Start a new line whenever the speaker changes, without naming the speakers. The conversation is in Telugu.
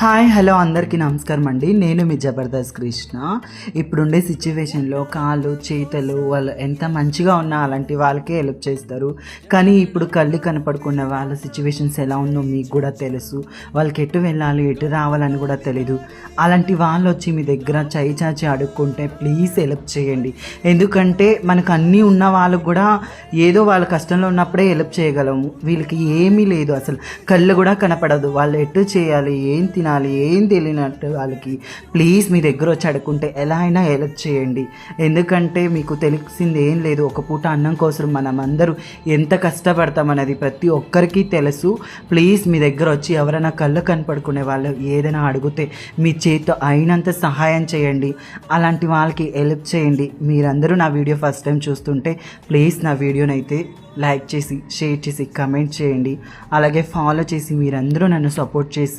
హాయ్ హలో అందరికీ నమస్కారం అండి. నేను మీ జబర్దస్త్ కృష్ణ. ఇప్పుడుండే సిచ్యువేషన్లో కాళ్ళు చేతులు వాళ్ళు ఎంత మంచిగా ఉన్నా అలాంటి వాళ్ళకే హెల్ప్ చేస్తారు. కానీ ఇప్పుడు కళ్ళు కనపడకుండా వాళ్ళ సిచ్యువేషన్స్ ఎలా ఉందో మీకు కూడా తెలుసు. వాళ్ళకి ఎటు వెళ్ళాలి ఎటు రావాలని కూడా తెలీదు. అలాంటి వాళ్ళు వచ్చి మీ దగ్గర చేయి చాచి అడుక్కుంటే ప్లీజ్ హెల్ప్ చేయండి. ఎందుకంటే మనకు అన్నీ ఉన్న వాళ్ళకు కూడా ఏదో వాళ్ళ కష్టంలో ఉన్నప్పుడే హెల్ప్ చేయగలము. వీళ్ళకి ఏమీ లేదు, అసలు కళ్ళు కూడా కనపడదు. వాళ్ళు ఎటు చేయాలి ఏం తినాలి ఏం తెలియనట్టు వాళ్ళకి ప్లీజ్ మీ దగ్గర వచ్చి అడుక్కుంటే ఎలా అయినా హెల్ప్ చేయండి. ఎందుకంటే మీకు తెలిసింది ఏం లేదు, ఒక పూట అన్నం కోసం మనం అందరూ ఎంత కష్టపడతామన్నది ప్రతి ఒక్కరికి తెలుసు. ప్లీజ్ మీ దగ్గర వచ్చి ఎవరైనా కళ్ళు కనపడుకునే వాళ్ళు ఏదైనా అడిగితే మీ చేతితో అయినంత సహాయం చేయండి. అలాంటి వాళ్ళకి హెల్ప్ చేయండి. మీరందరూ నా వీడియో ఫస్ట్ టైం చూస్తుంటే ప్లీజ్ నా వీడియోనైతే లైక్ చేసి షేర్ చేసి కమెంట్ చేయండి. అలాగే ఫాలో చేసి మీరందరూ నన్ను సపోర్ట్ చేసి